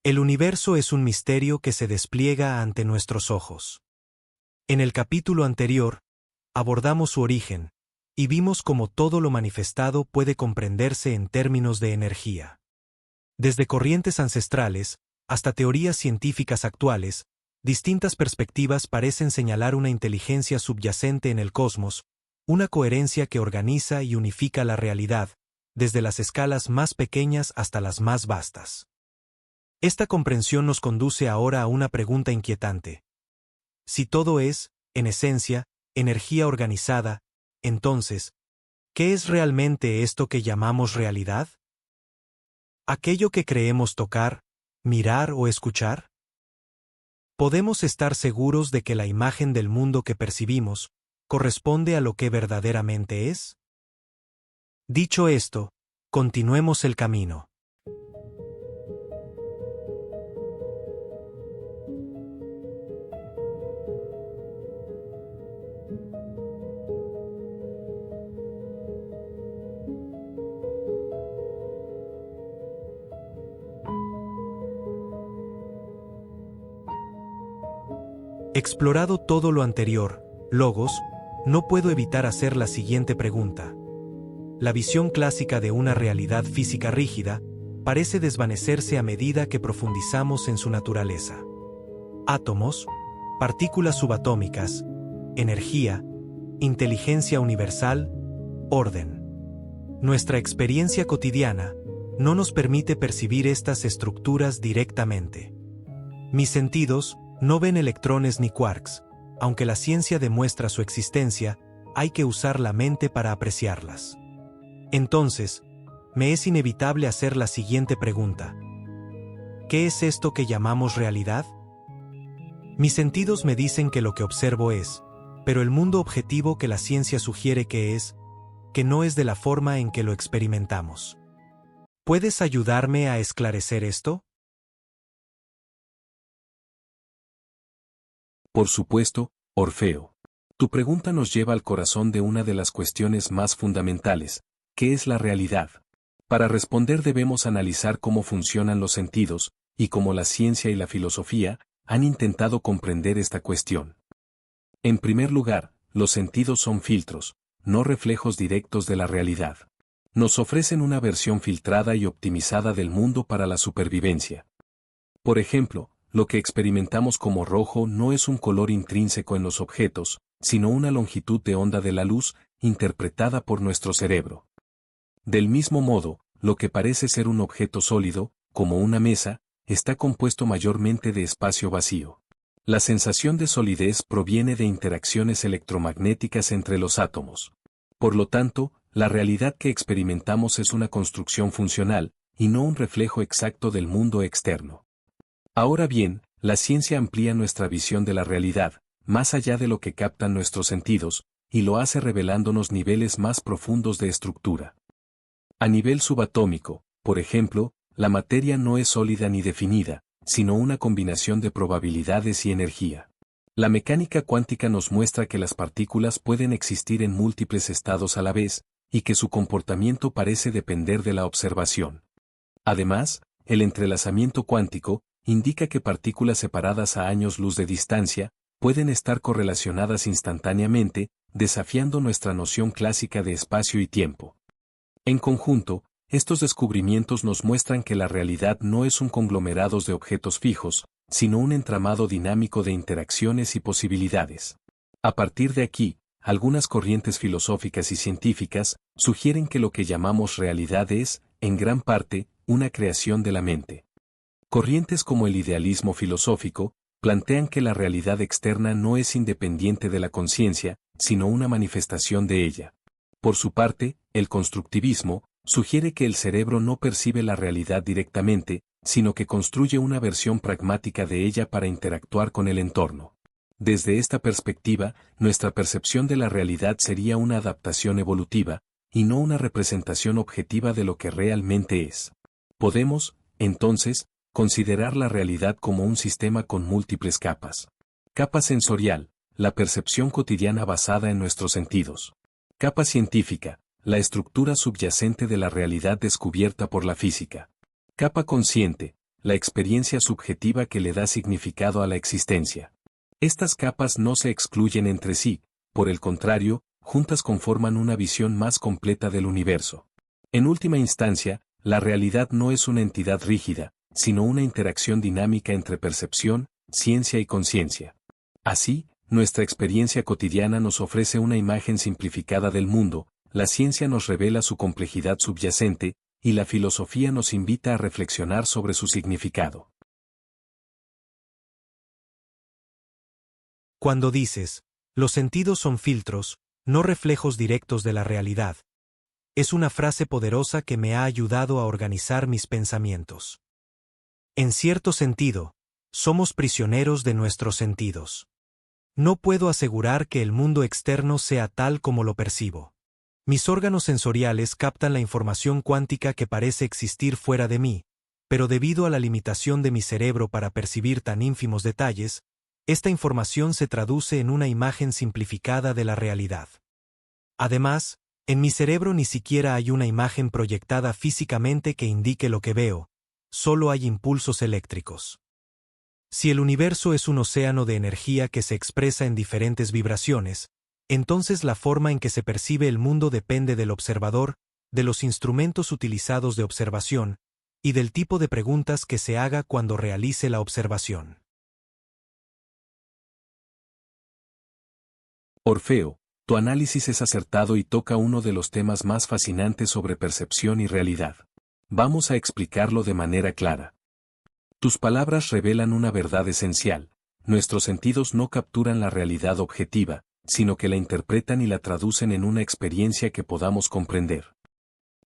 El universo es un misterio que se despliega ante nuestros ojos. En el capítulo anterior, abordamos su origen, y vimos cómo todo lo manifestado puede comprenderse en términos de energía. Desde corrientes ancestrales, hasta teorías científicas actuales, distintas perspectivas parecen señalar una inteligencia subyacente en el cosmos, una coherencia que organiza y unifica la realidad, desde las escalas más pequeñas hasta las más vastas. Esta comprensión nos conduce ahora a una pregunta inquietante. Si todo es, en esencia, energía organizada, entonces, ¿qué es realmente esto que llamamos realidad? ¿Aquello que creemos tocar, mirar o escuchar? ¿Podemos estar seguros de que la imagen del mundo que percibimos corresponde a lo que verdaderamente es? Dicho esto, continuemos el camino. Explorado todo lo anterior, Logos, no puedo evitar hacer la siguiente pregunta. La visión clásica de una realidad física rígida parece desvanecerse a medida que profundizamos en su naturaleza. Átomos, partículas subatómicas, energía, inteligencia universal, orden. Nuestra experiencia cotidiana no nos permite percibir estas estructuras directamente. Mis sentidos no ven electrones ni quarks. Aunque la ciencia demuestra su existencia, hay que usar la mente para apreciarlas. Entonces, me es inevitable hacer la siguiente pregunta. ¿Qué es esto que llamamos realidad? Mis sentidos me dicen que lo que observo es, pero el mundo objetivo que la ciencia sugiere que no es de la forma en que lo experimentamos. ¿Puedes ayudarme a esclarecer esto? Por supuesto, Orfeo. Tu pregunta nos lleva al corazón de una de las cuestiones más fundamentales, ¿qué es la realidad? Para responder debemos analizar cómo funcionan los sentidos, y cómo la ciencia y la filosofía han intentado comprender esta cuestión. En primer lugar, los sentidos son filtros, no reflejos directos de la realidad. Nos ofrecen una versión filtrada y optimizada del mundo para la supervivencia. Por ejemplo, lo que experimentamos como rojo no es un color intrínseco en los objetos, sino una longitud de onda de la luz, interpretada por nuestro cerebro. Del mismo modo, lo que parece ser un objeto sólido, como una mesa, está compuesto mayormente de espacio vacío. La sensación de solidez proviene de interacciones electromagnéticas entre los átomos. Por lo tanto, la realidad que experimentamos es una construcción funcional, y no un reflejo exacto del mundo externo. Ahora bien, la ciencia amplía nuestra visión de la realidad, más allá de lo que captan nuestros sentidos, y lo hace revelándonos niveles más profundos de estructura. A nivel subatómico, por ejemplo, la materia no es sólida ni definida, sino una combinación de probabilidades y energía. La mecánica cuántica nos muestra que las partículas pueden existir en múltiples estados a la vez, y que su comportamiento parece depender de la observación. Además, el entrelazamiento cuántico indica que partículas separadas a años luz de distancia pueden estar correlacionadas instantáneamente, desafiando nuestra noción clásica de espacio y tiempo. En conjunto, estos descubrimientos nos muestran que la realidad no es un conglomerado de objetos fijos, sino un entramado dinámico de interacciones y posibilidades. A partir de aquí, algunas corrientes filosóficas y científicas sugieren que lo que llamamos realidad es, en gran parte, una creación de la mente. Corrientes como el idealismo filosófico plantean que la realidad externa no es independiente de la conciencia, sino una manifestación de ella. Por su parte, el constructivismo sugiere que el cerebro no percibe la realidad directamente, sino que construye una versión pragmática de ella para interactuar con el entorno. Desde esta perspectiva, nuestra percepción de la realidad sería una adaptación evolutiva, y no una representación objetiva de lo que realmente es. Podemos, entonces, considerar la realidad como un sistema con múltiples capas. Capa sensorial, la percepción cotidiana basada en nuestros sentidos. Capa científica, la estructura subyacente de la realidad descubierta por la física. Capa consciente, la experiencia subjetiva que le da significado a la existencia. Estas capas no se excluyen entre sí, por el contrario, juntas conforman una visión más completa del universo. En última instancia, la realidad no es una entidad rígida, sino una interacción dinámica entre percepción, ciencia y conciencia. Así, nuestra experiencia cotidiana nos ofrece una imagen simplificada del mundo, la ciencia nos revela su complejidad subyacente, y la filosofía nos invita a reflexionar sobre su significado. Cuando dices, los sentidos son filtros, no reflejos directos de la realidad, es una frase poderosa que me ha ayudado a organizar mis pensamientos. En cierto sentido, somos prisioneros de nuestros sentidos. No puedo asegurar que el mundo externo sea tal como lo percibo. Mis órganos sensoriales captan la información cuántica que parece existir fuera de mí, pero debido a la limitación de mi cerebro para percibir tan ínfimos detalles, esta información se traduce en una imagen simplificada de la realidad. Además, en mi cerebro ni siquiera hay una imagen proyectada físicamente que indique lo que veo, solo hay impulsos eléctricos. Si el universo es un océano de energía que se expresa en diferentes vibraciones, entonces la forma en que se percibe el mundo depende del observador, de los instrumentos utilizados de observación, y del tipo de preguntas que se haga cuando realice la observación. Orfeo, tu análisis es acertado y toca uno de los temas más fascinantes sobre percepción y realidad. Vamos a explicarlo de manera clara. Tus palabras revelan una verdad esencial: nuestros sentidos no capturan la realidad objetiva, sino que la interpretan y la traducen en una experiencia que podamos comprender.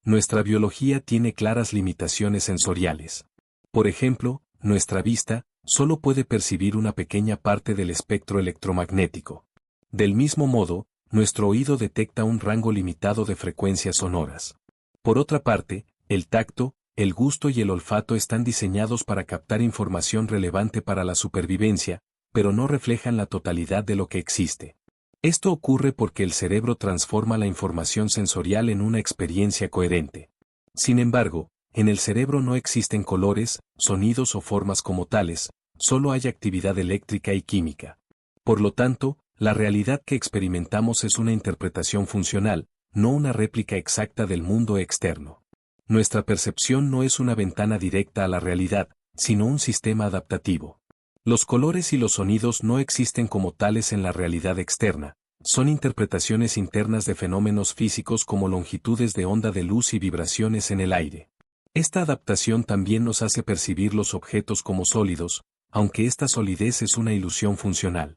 Nuestra biología tiene claras limitaciones sensoriales. Por ejemplo, nuestra vista solo puede percibir una pequeña parte del espectro electromagnético. Del mismo modo, nuestro oído detecta un rango limitado de frecuencias sonoras. Por otra parte, el tacto, el gusto y el olfato están diseñados para captar información relevante para la supervivencia, pero no reflejan la totalidad de lo que existe. Esto ocurre porque el cerebro transforma la información sensorial en una experiencia coherente. Sin embargo, en el cerebro no existen colores, sonidos o formas como tales, solo hay actividad eléctrica y química. Por lo tanto, la realidad que experimentamos es una interpretación funcional, no una réplica exacta del mundo externo. Nuestra percepción no es una ventana directa a la realidad, sino un sistema adaptativo. Los colores y los sonidos no existen como tales en la realidad externa, son interpretaciones internas de fenómenos físicos como longitudes de onda de luz y vibraciones en el aire. Esta adaptación también nos hace percibir los objetos como sólidos, aunque esta solidez es una ilusión funcional.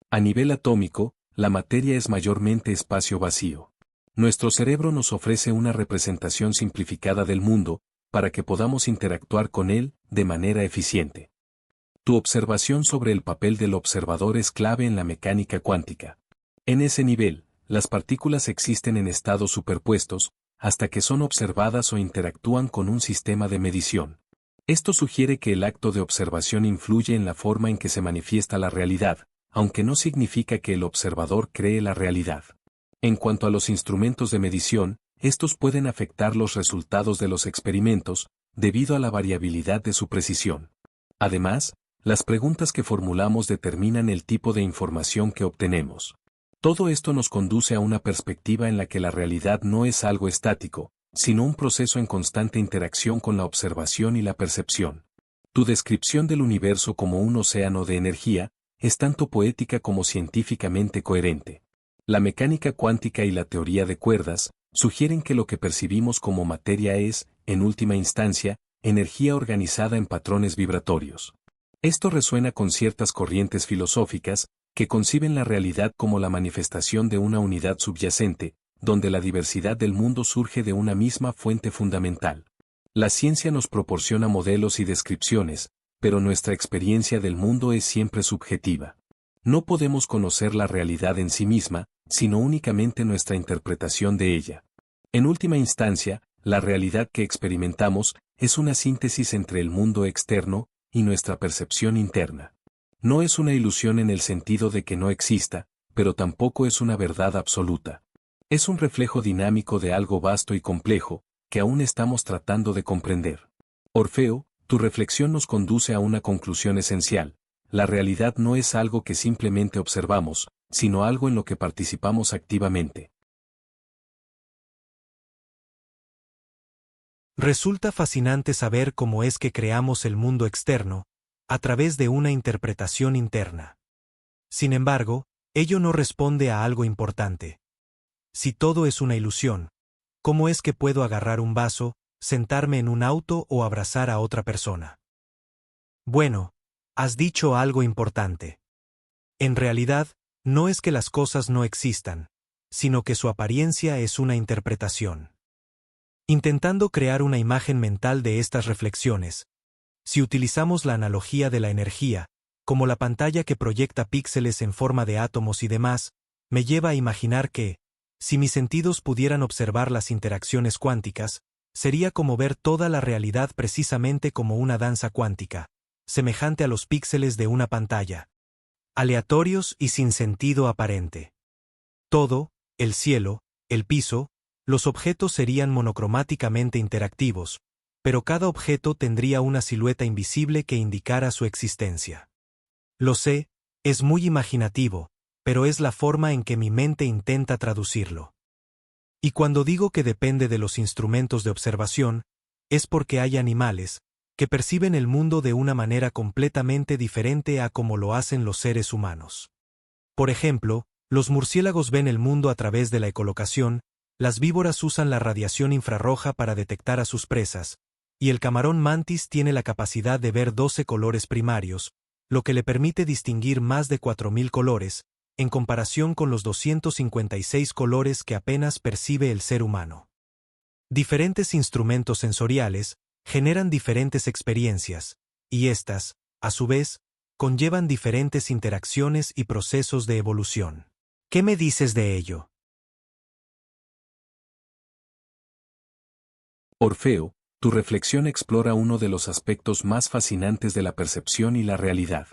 A nivel atómico, la materia es mayormente espacio vacío. Nuestro cerebro nos ofrece una representación simplificada del mundo, para que podamos interactuar con él de manera eficiente. Tu observación sobre el papel del observador es clave en la mecánica cuántica. En ese nivel, las partículas existen en estados superpuestos, hasta que son observadas o interactúan con un sistema de medición. Esto sugiere que el acto de observación influye en la forma en que se manifiesta la realidad, aunque no significa que el observador cree la realidad. En cuanto a los instrumentos de medición, estos pueden afectar los resultados de los experimentos, debido a la variabilidad de su precisión. Además, las preguntas que formulamos determinan el tipo de información que obtenemos. Todo esto nos conduce a una perspectiva en la que la realidad no es algo estático, sino un proceso en constante interacción con la observación y la percepción. Tu descripción del universo como un océano de energía es tanto poética como científicamente coherente. La mecánica cuántica y la teoría de cuerdas sugieren que lo que percibimos como materia es, en última instancia, energía organizada en patrones vibratorios. Esto resuena con ciertas corrientes filosóficas que conciben la realidad como la manifestación de una unidad subyacente, donde la diversidad del mundo surge de una misma fuente fundamental. La ciencia nos proporciona modelos y descripciones, pero nuestra experiencia del mundo es siempre subjetiva. No podemos conocer la realidad en sí misma, sino únicamente nuestra interpretación de ella. En última instancia, la realidad que experimentamos es una síntesis entre el mundo externo y nuestra percepción interna. No es una ilusión en el sentido de que no exista, pero tampoco es una verdad absoluta. Es un reflejo dinámico de algo vasto y complejo, que aún estamos tratando de comprender. Orfeo, tu reflexión nos conduce a una conclusión esencial. La realidad no es algo que simplemente observamos, sino algo en lo que participamos activamente. Resulta fascinante saber cómo es que creamos el mundo externo, a través de una interpretación interna. Sin embargo, ello no responde a algo importante. Si todo es una ilusión, ¿cómo es que puedo agarrar un vaso, sentarme en un auto o abrazar a otra persona? Bueno, has dicho algo importante. En realidad, no es que las cosas no existan, sino que su apariencia es una interpretación. Intentando crear una imagen mental de estas reflexiones, si utilizamos la analogía de la energía, como la pantalla que proyecta píxeles en forma de átomos y demás, me lleva a imaginar que, si mis sentidos pudieran observar las interacciones cuánticas, sería como ver toda la realidad precisamente como una danza cuántica, semejante a los píxeles de una pantalla, aleatorios y sin sentido aparente. Todo, el cielo, el piso, los objetos serían monocromáticamente interactivos, pero cada objeto tendría una silueta invisible que indicara su existencia. Lo sé, es muy imaginativo, pero es la forma en que mi mente intenta traducirlo. Y cuando digo que depende de los instrumentos de observación, es porque hay animales que perciben el mundo de una manera completamente diferente a como lo hacen los seres humanos. Por ejemplo, los murciélagos ven el mundo a través de la ecolocación, las víboras usan la radiación infrarroja para detectar a sus presas, y el camarón mantis tiene la capacidad de ver 12 colores primarios, lo que le permite distinguir más de 4000 colores, en comparación con los 256 colores que apenas percibe el ser humano. Diferentes instrumentos sensoriales generan diferentes experiencias, y estas, a su vez, conllevan diferentes interacciones y procesos de evolución. ¿Qué me dices de ello? Orfeo, tu reflexión explora uno de los aspectos más fascinantes de la percepción y la realidad.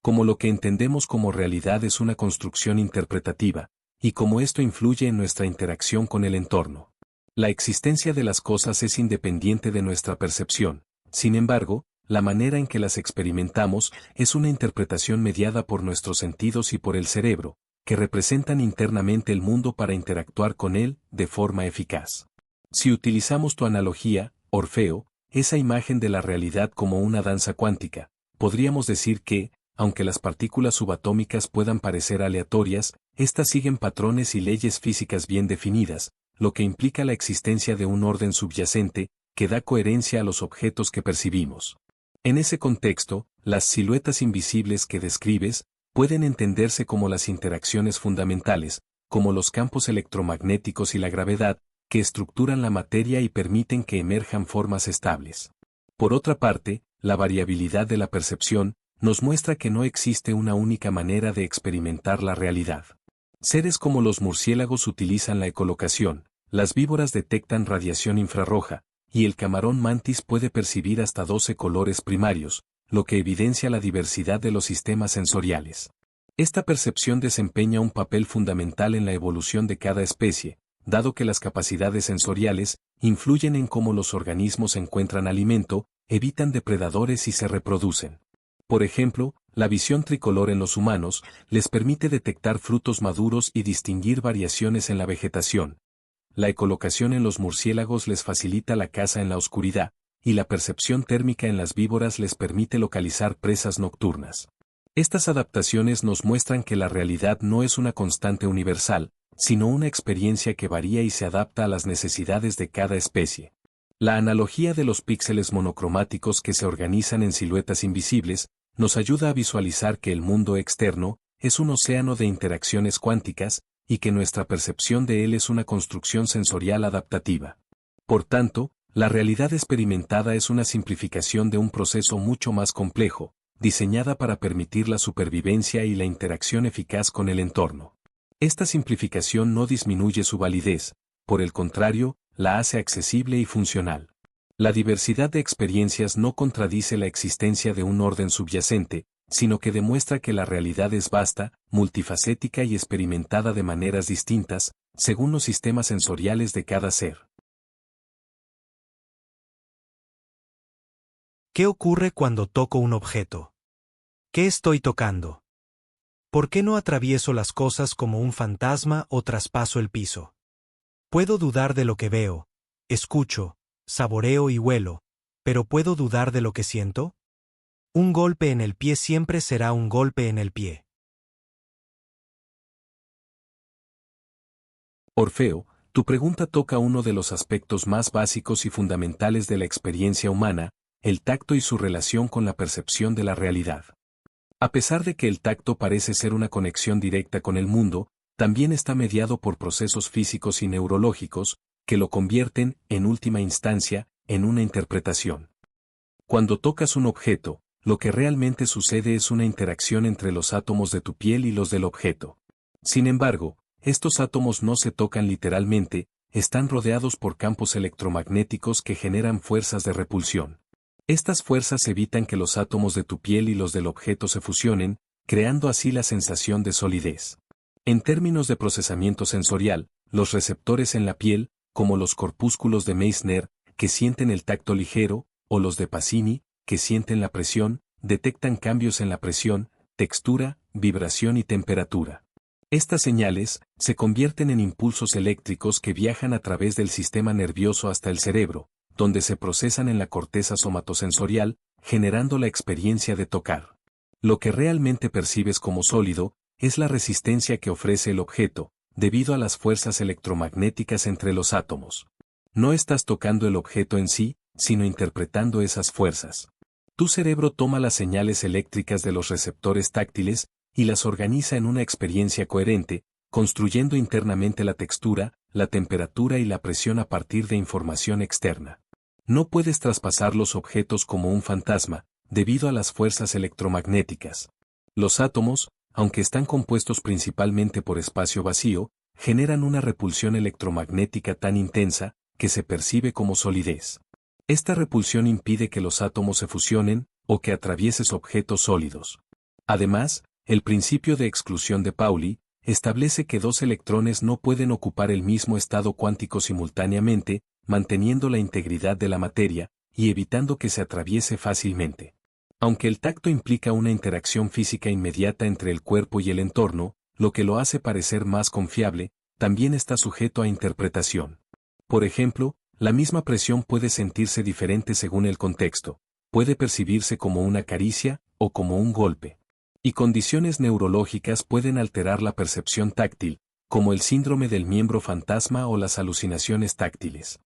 Como lo que entendemos como realidad es una construcción interpretativa, y cómo esto influye en nuestra interacción con el entorno. La existencia de las cosas es independiente de nuestra percepción, sin embargo, la manera en que las experimentamos es una interpretación mediada por nuestros sentidos y por el cerebro, que representan internamente el mundo para interactuar con él de forma eficaz. Si utilizamos tu analogía, Orfeo, esa imagen de la realidad como una danza cuántica, podríamos decir que, aunque las partículas subatómicas puedan parecer aleatorias, éstas siguen patrones y leyes físicas bien definidas, lo que implica la existencia de un orden subyacente, que da coherencia a los objetos que percibimos. En ese contexto, las siluetas invisibles que describes pueden entenderse como las interacciones fundamentales, como los campos electromagnéticos y la gravedad, que estructuran la materia y permiten que emerjan formas estables. Por otra parte, la variabilidad de la percepción nos muestra que no existe una única manera de experimentar la realidad. Seres como los murciélagos utilizan la ecolocación, las víboras detectan radiación infrarroja, y el camarón mantis puede percibir hasta 12 colores primarios, lo que evidencia la diversidad de los sistemas sensoriales. Esta percepción desempeña un papel fundamental en la evolución de cada especie, dado que las capacidades sensoriales influyen en cómo los organismos encuentran alimento, evitan depredadores y se reproducen. Por ejemplo, la visión tricolor en los humanos les permite detectar frutos maduros y distinguir variaciones en la vegetación. La ecolocación en los murciélagos les facilita la caza en la oscuridad, y la percepción térmica en las víboras les permite localizar presas nocturnas. Estas adaptaciones nos muestran que la realidad no es una constante universal, sino una experiencia que varía y se adapta a las necesidades de cada especie. La analogía de los píxeles monocromáticos que se organizan en siluetas invisibles nos ayuda a visualizar que el mundo externo es un océano de interacciones cuánticas y que nuestra percepción de él es una construcción sensorial adaptativa. Por tanto, la realidad experimentada es una simplificación de un proceso mucho más complejo, diseñada para permitir la supervivencia y la interacción eficaz con el entorno. Esta simplificación no disminuye su validez, por el contrario, la hace accesible y funcional. La diversidad de experiencias no contradice la existencia de un orden subyacente, sino que demuestra que la realidad es vasta, multifacética y experimentada de maneras distintas, según los sistemas sensoriales de cada ser. ¿Qué ocurre cuando toco un objeto? ¿Qué estoy tocando? ¿Por qué no atravieso las cosas como un fantasma o traspaso el piso? Puedo dudar de lo que veo, escucho, saboreo y huelo, pero ¿puedo dudar de lo que siento? Un golpe en el pie siempre será un golpe en el pie. Orfeo, tu pregunta toca uno de los aspectos más básicos y fundamentales de la experiencia humana, el tacto y su relación con la percepción de la realidad. A pesar de que el tacto parece ser una conexión directa con el mundo, también está mediado por procesos físicos y neurológicos, que lo convierten, en última instancia, en una interpretación. Cuando tocas un objeto, lo que realmente sucede es una interacción entre los átomos de tu piel y los del objeto. Sin embargo, estos átomos no se tocan literalmente, están rodeados por campos electromagnéticos que generan fuerzas de repulsión. Estas fuerzas evitan que los átomos de tu piel y los del objeto se fusionen, creando así la sensación de solidez. En términos de procesamiento sensorial, los receptores en la piel, como los corpúsculos de Meissner, que sienten el tacto ligero, o los de Pacini, que sienten la presión, detectan cambios en la presión, textura, vibración y temperatura. Estas señales se convierten en impulsos eléctricos que viajan a través del sistema nervioso hasta el cerebro, donde se procesan en la corteza somatosensorial, generando la experiencia de tocar. Lo que realmente percibes como sólido es la resistencia que ofrece el objeto, debido a las fuerzas electromagnéticas entre los átomos. No estás tocando el objeto en sí, sino interpretando esas fuerzas. Tu cerebro toma las señales eléctricas de los receptores táctiles y las organiza en una experiencia coherente, construyendo internamente la textura, la temperatura y la presión a partir de información externa. No puedes traspasar los objetos como un fantasma, debido a las fuerzas electromagnéticas. Los átomos, aunque están compuestos principalmente por espacio vacío, generan una repulsión electromagnética tan intensa, que se percibe como solidez. Esta repulsión impide que los átomos se fusionen, o que atravieses objetos sólidos. Además, el principio de exclusión de Pauli establece que dos electrones no pueden ocupar el mismo estado cuántico simultáneamente, manteniendo la integridad de la materia, y evitando que se atraviese fácilmente. Aunque el tacto implica una interacción física inmediata entre el cuerpo y el entorno, lo que lo hace parecer más confiable, también está sujeto a interpretación. Por ejemplo, la misma presión puede sentirse diferente según el contexto, puede percibirse como una caricia, o como un golpe. Y condiciones neurológicas pueden alterar la percepción táctil, como el síndrome del miembro fantasma o las alucinaciones táctiles.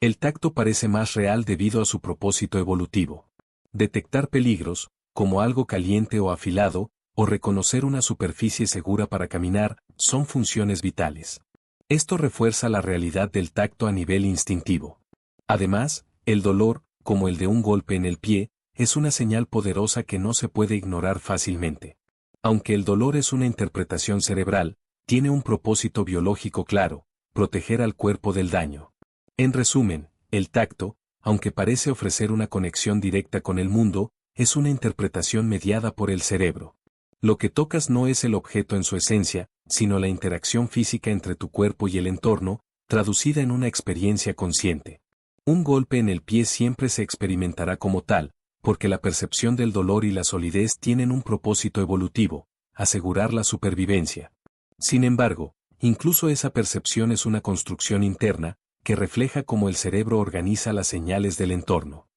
El tacto parece más real debido a su propósito evolutivo. Detectar peligros, como algo caliente o afilado, o reconocer una superficie segura para caminar, son funciones vitales. Esto refuerza la realidad del tacto a nivel instintivo. Además, el dolor, como el de un golpe en el pie, es una señal poderosa que no se puede ignorar fácilmente. Aunque el dolor es una interpretación cerebral, tiene un propósito biológico claro: proteger al cuerpo del daño. En resumen, el tacto, aunque parece ofrecer una conexión directa con el mundo, es una interpretación mediada por el cerebro. Lo que tocas no es el objeto en su esencia, sino la interacción física entre tu cuerpo y el entorno, traducida en una experiencia consciente. Un golpe en el pie siempre se experimentará como tal, porque la percepción del dolor y la solidez tienen un propósito evolutivo: asegurar la supervivencia. Sin embargo, incluso esa percepción es una construcción interna, que refleja cómo el cerebro organiza las señales del entorno.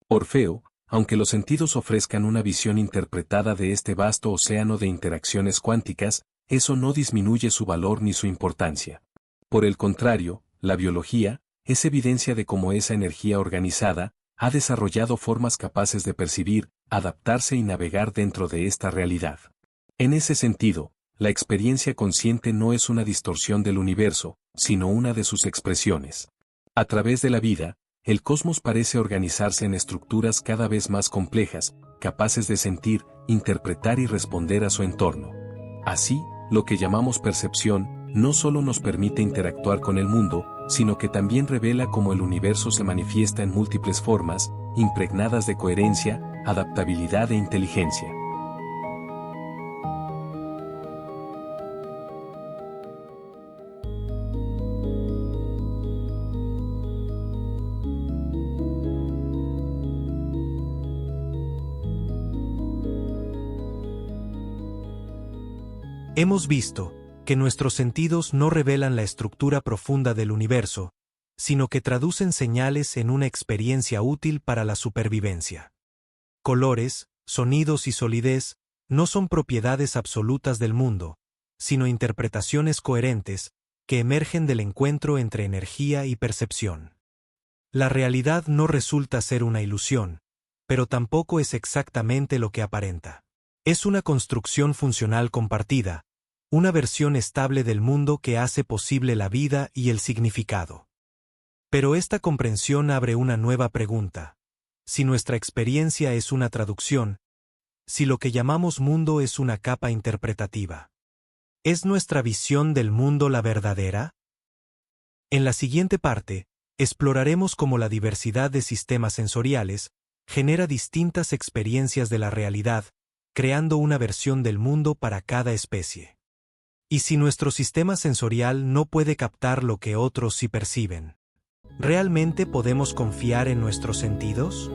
Orfeo, aunque los sentidos ofrezcan una visión interpretada de este vasto océano de interacciones cuánticas, eso no disminuye su valor ni su importancia. Por el contrario, la biología es evidencia de cómo esa energía organizada ha desarrollado formas capaces de percibir, adaptarse y navegar dentro de esta realidad. En ese sentido, la experiencia consciente no es una distorsión del universo, sino una de sus expresiones. A través de la vida, el cosmos parece organizarse en estructuras cada vez más complejas, capaces de sentir, interpretar y responder a su entorno. Así, lo que llamamos percepción, no solo nos permite interactuar con el mundo, sino que también revela cómo el universo se manifiesta en múltiples formas, impregnadas de coherencia, adaptabilidad e inteligencia. Hemos visto que nuestros sentidos no revelan la estructura profunda del universo, sino que traducen señales en una experiencia útil para la supervivencia. Colores, sonidos y solidez no son propiedades absolutas del mundo, sino interpretaciones coherentes que emergen del encuentro entre energía y percepción. La realidad no resulta ser una ilusión, pero tampoco es exactamente lo que aparenta. Es una construcción funcional compartida, una versión estable del mundo que hace posible la vida y el significado. Pero esta comprensión abre una nueva pregunta. Si nuestra experiencia es una traducción, si lo que llamamos mundo es una capa interpretativa, ¿es nuestra visión del mundo la verdadera? En la siguiente parte, exploraremos cómo la diversidad de sistemas sensoriales genera distintas experiencias de la realidad, creando una versión del mundo para cada especie. ¿Y si nuestro sistema sensorial no puede captar lo que otros sí perciben? ¿Realmente podemos confiar en nuestros sentidos?